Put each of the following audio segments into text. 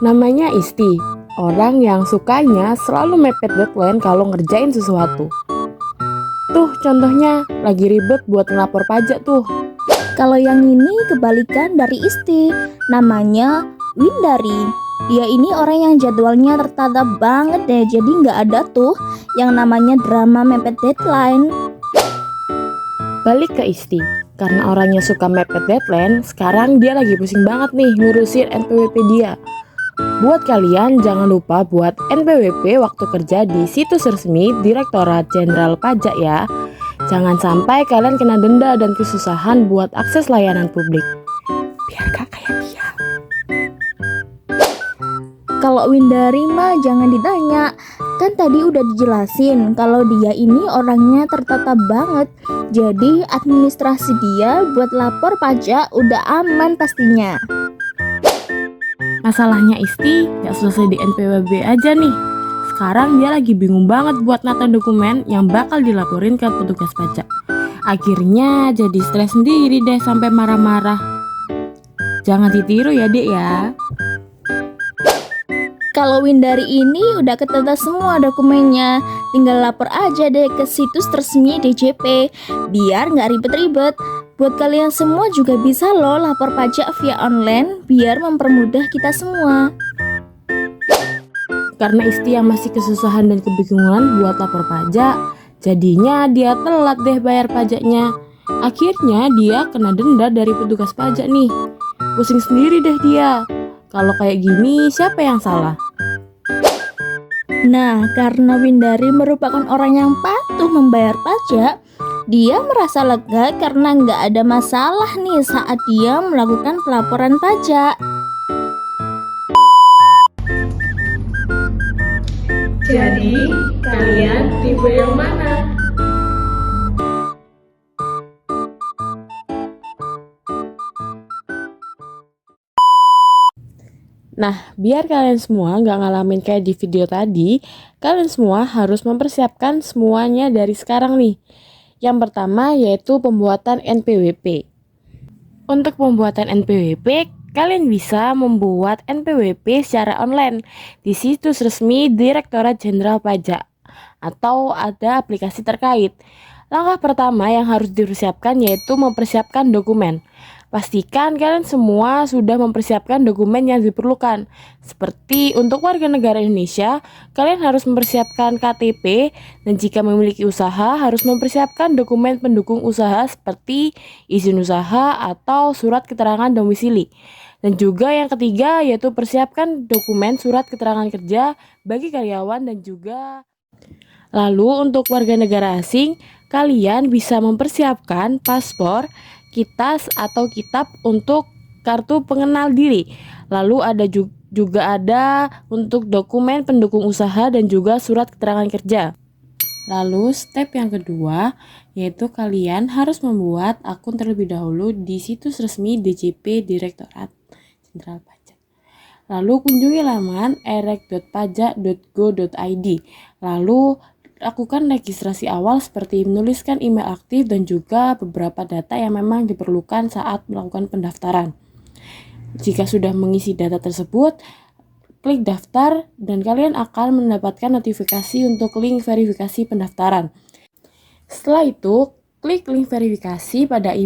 Namanya Isti, orang yang sukanya selalu mepet deadline kalau ngerjain sesuatu. Tuh contohnya lagi ribet buat ngelapor pajak tuh. Kalau yang ini kebalikan dari Isti, namanya Windari. Dia ini orang yang jadwalnya tertata banget deh, jadi nggak ada tuh yang namanya drama mepet deadline. Balik ke Isti, karena orangnya suka mepet deadline, sekarang dia lagi pusing banget nih ngurusin NPWP dia. Buat kalian jangan lupa buat NPWP waktu kerja di situs resmi Direktorat Jenderal Pajak ya. Jangan sampai kalian kena denda dan kesusahan buat akses layanan publik. Biar gak kayak dia. Kalau Windari mah jangan ditanya, kan tadi udah dijelasin kalau dia ini orangnya tertata banget. Jadi administrasi dia buat lapor pajak udah aman pastinya. Masalahnya Isti gak selesai di NPWP aja nih. Sekarang dia lagi bingung banget buat nata dokumen yang bakal dilaporin ke petugas pajak. Akhirnya jadi stres sendiri deh sampai marah-marah. Jangan ditiru ya dek ya. Kalau Windari ini udah ketata semua dokumennya, tinggal lapor aja deh ke situs resmi DJP, biar nggak ribet-ribet. Buat kalian semua juga bisa loh lapor pajak via online, biar mempermudah kita semua. Karena Isti yang masih kesusahan dan kebingungan buat lapor pajak, jadinya dia telat deh bayar pajaknya. Akhirnya dia kena denda dari petugas pajak nih. Pusing sendiri deh dia. Kalau kayak gini siapa yang salah? Nah, karena Windari merupakan orang yang patuh membayar pajak, dia merasa lega karena nggak ada masalah nih saat dia melakukan pelaporan pajak. Jadi, kalian tipe yang mana? Nah, biar kalian semua nggak ngalamin kayak di video tadi, kalian semua harus mempersiapkan semuanya dari sekarang nih. Yang pertama yaitu pembuatan NPWP. Untuk pembuatan NPWP, kalian bisa membuat NPWP secara online di situs resmi Direktorat Jenderal Pajak atau ada aplikasi terkait. Langkah pertama yang harus dipersiapkan yaitu mempersiapkan dokumen. Pastikan kalian semua sudah mempersiapkan dokumen yang diperlukan. Seperti untuk warga negara Indonesia, kalian harus mempersiapkan KTP dan jika memiliki usaha harus mempersiapkan dokumen pendukung usaha seperti izin usaha atau surat keterangan domisili. Dan juga yang ketiga yaitu persiapkan dokumen surat keterangan kerja bagi karyawan dan juga. Lalu untuk warga negara asing, kalian bisa mempersiapkan paspor, kitas atau kitab untuk kartu pengenal diri. Lalu ada juga ada untuk dokumen pendukung usaha dan juga surat keterangan kerja. Lalu step yang kedua yaitu kalian harus membuat akun terlebih dahulu di situs resmi DJP Direktorat Jenderal Pajak. Lalu kunjungi laman erek.pajak.go.id. Lalu lakukan registrasi awal seperti menuliskan email aktif dan juga beberapa data yang memang diperlukan saat melakukan pendaftaran. Jika sudah mengisi data tersebut, klik daftar dan kalian akan mendapatkan notifikasi untuk link verifikasi pendaftaran. Setelah itu, klik link verifikasi pada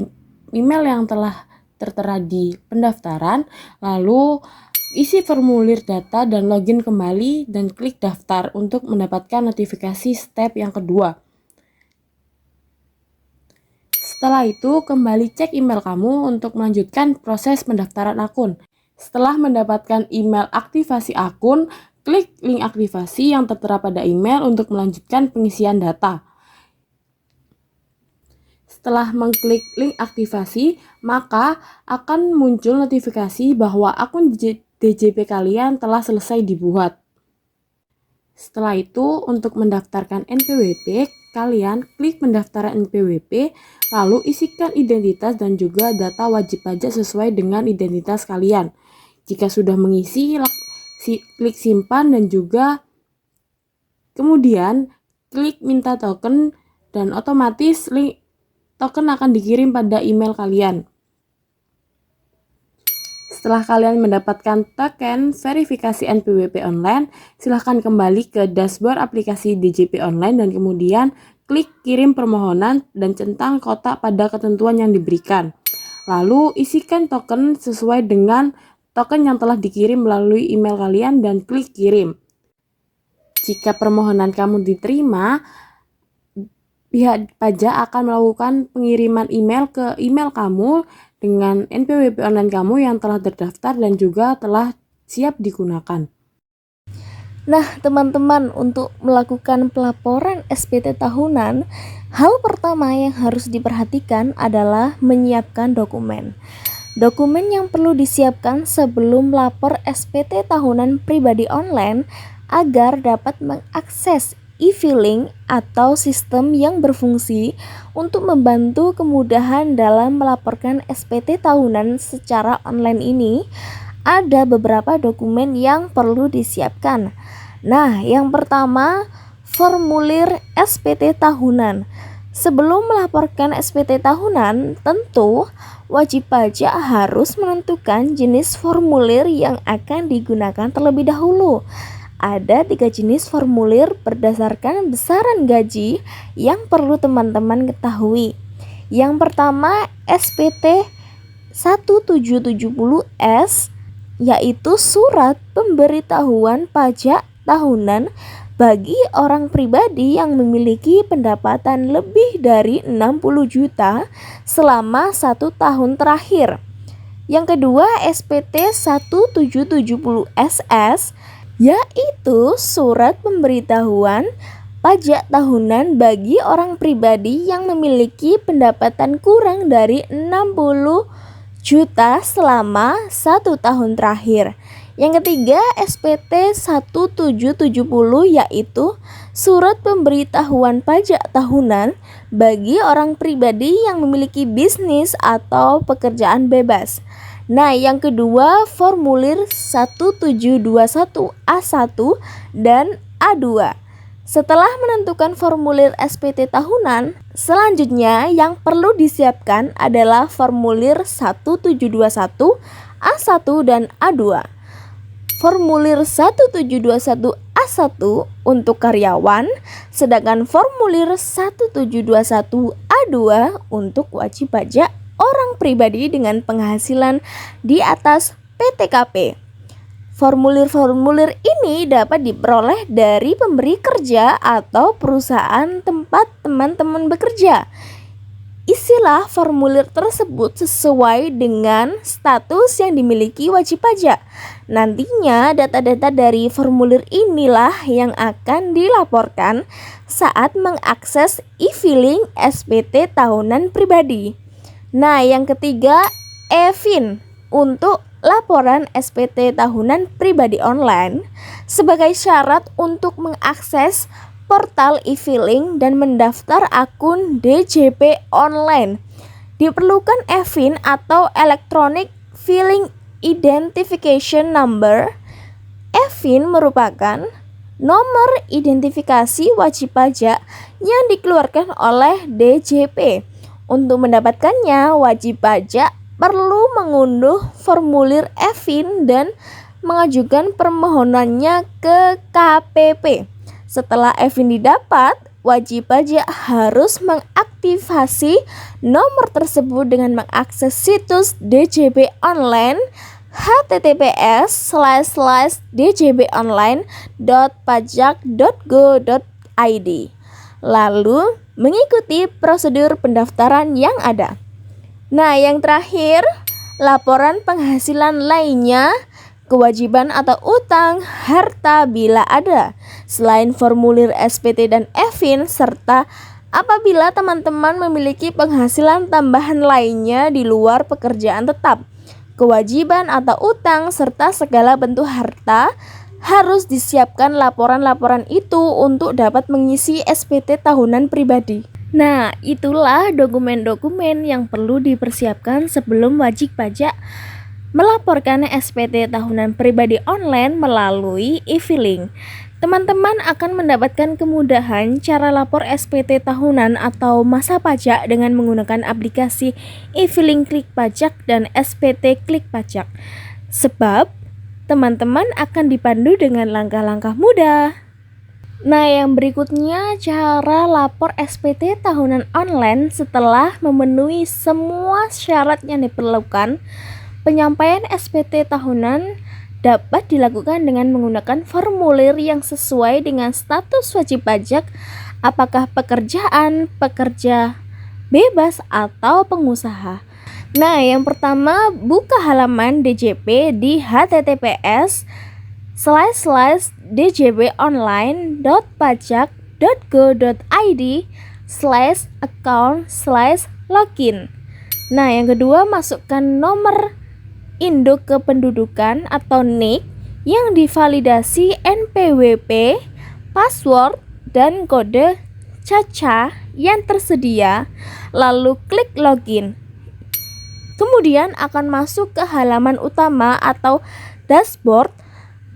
email yang telah tertera di pendaftaran, lalu isi formulir data dan login kembali dan klik daftar untuk mendapatkan notifikasi step yang kedua. Setelah itu, kembali cek email kamu untuk melanjutkan proses pendaftaran akun. Setelah mendapatkan email aktivasi akun, klik link aktivasi yang tertera pada email untuk melanjutkan pengisian data. Setelah mengklik link aktivasi, maka akan muncul notifikasi bahwa akun DJP kalian telah selesai dibuat. Setelah itu, untuk mendaftarkan NPWP, kalian klik pendaftaran NPWP, lalu isikan identitas dan juga data wajib pajak sesuai dengan identitas kalian. Jika sudah mengisi, klik simpan dan juga kemudian klik minta token dan otomatis link token akan dikirim pada email kalian. setelah kalian mendapatkan token verifikasi NPWP online, silahkan kembali ke dashboard aplikasi DJP Online dan kemudian klik kirim permohonan dan centang kotak pada ketentuan yang diberikan. Lalu isikan token sesuai dengan token yang telah dikirim melalui email kalian dan klik kirim. Jika permohonan kamu diterima, pihak pajak akan melakukan pengiriman email ke email kamu dengan NPWP online kamu yang telah terdaftar dan juga telah siap digunakan. Nah, teman-teman, untuk melakukan pelaporan SPT tahunan, hal pertama yang harus diperhatikan adalah menyiapkan dokumen. Dokumen yang perlu disiapkan sebelum lapor SPT tahunan pribadi online agar dapat mengakses e-filing atau sistem yang berfungsi untuk membantu kemudahan dalam melaporkan SPT tahunan secara online ini. Ada beberapa dokumen yang perlu disiapkan. Nah, yang pertama, formulir SPT tahunan. Sebelum melaporkan SPT tahunan, tentu wajib pajak harus menentukan jenis formulir yang akan digunakan terlebih dahulu. Ada 3 jenis formulir berdasarkan besaran gaji yang perlu teman-teman ketahui. Yang pertama, SPT 1770S, yaitu surat pemberitahuan pajak tahunan bagi orang pribadi yang memiliki pendapatan lebih dari 60 juta selama 1 tahun terakhir. Yang kedua, SPT 1770SS, yaitu surat pemberitahuan pajak tahunan bagi orang pribadi yang memiliki pendapatan kurang dari 60 juta selama 1 tahun terakhir. Yang ketiga, SPT 1770, yaitu surat pemberitahuan pajak tahunan bagi orang pribadi yang memiliki bisnis atau pekerjaan bebas. Nah, yang kedua, formulir 1721A1 dan A2. Setelah menentukan formulir SPT tahunan, selanjutnya yang perlu disiapkan adalah formulir 1721A1 dan A2. Formulir 1721A1 untuk karyawan, sedangkan formulir 1721A2 untuk wajib pajak orang pribadi dengan penghasilan di atas PTKP. Formulir-formulir ini dapat diperoleh dari pemberi kerja atau perusahaan tempat teman-teman bekerja. Isilah formulir tersebut sesuai dengan status yang dimiliki wajib pajak. Nantinya data-data dari formulir inilah yang akan dilaporkan saat mengakses e-filing SPT tahunan pribadi. Nah, yang ketiga, e-fin untuk laporan SPT tahunan pribadi online sebagai syarat untuk mengakses portal e-filing dan mendaftar akun DJP online. Diperlukan e-fin atau Electronic Filing Identification Number. E-fin merupakan nomor identifikasi wajib pajak yang dikeluarkan oleh DJP. Untuk mendapatkannya, wajib pajak perlu mengunduh formulir e-fin dan mengajukan permohonannya ke KPP. Setelah e-fin didapat, wajib pajak harus mengaktifasi nomor tersebut dengan mengakses situs DJP online https://djponline.pajak.go.id, lalu mengikuti prosedur pendaftaran yang ada. Nah, yang terakhir, laporan penghasilan lainnya, kewajiban atau utang harta bila ada, selain formulir SPT dan e-fin, serta apabila teman-teman memiliki penghasilan tambahan lainnya di luar pekerjaan tetap. Kewajiban atau utang serta segala bentuk harta harus disiapkan laporan-laporan itu untuk dapat mengisi SPT tahunan pribadi. Nah, itulah dokumen-dokumen yang perlu dipersiapkan sebelum wajib pajak melaporkan SPT tahunan pribadi online melalui e-filing. Teman-teman akan mendapatkan kemudahan cara lapor SPT tahunan atau masa pajak dengan menggunakan aplikasi e-filing Klik Pajak dan SPT Klik Pajak. Sebab teman-teman akan dipandu dengan langkah-langkah mudah. Nah, yang berikutnya cara lapor SPT tahunan online setelah memenuhi semua syarat yang diperlukan. Penyampaian SPT tahunan dapat dilakukan dengan menggunakan formulir yang sesuai dengan status wajib pajak, apakah pekerjaan, pekerja bebas, atau pengusaha. Nah, yang pertama, buka halaman DJP di https://djponline.pajak.go.id/account/login. Nah, yang kedua, masukkan nomor induk kependudukan atau NIK yang divalidasi NPWP, password, dan kode CACA yang tersedia, lalu klik login. Kemudian akan masuk ke halaman utama atau dashboard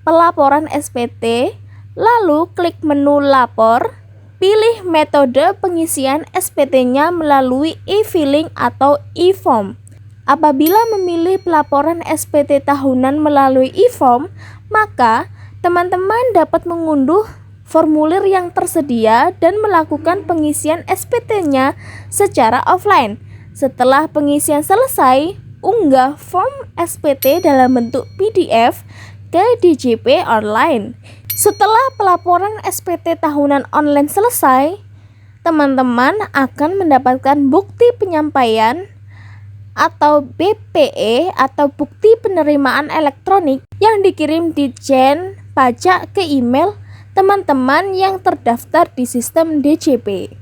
pelaporan SPT, lalu klik menu lapor, pilih metode pengisian SPT-nya melalui e-filing atau e-form. Apabila memilih pelaporan SPT tahunan melalui e-form, maka teman-teman dapat mengunduh formulir yang tersedia dan melakukan pengisian SPT-nya secara offline. Setelah pengisian selesai, unggah form SPT dalam bentuk PDF ke DJP online. Setelah pelaporan SPT tahunan online selesai, teman-teman akan mendapatkan bukti penyampaian atau BPE atau bukti penerimaan elektronik yang dikirim Ditjen Pajak ke email teman-teman yang terdaftar di sistem DJP.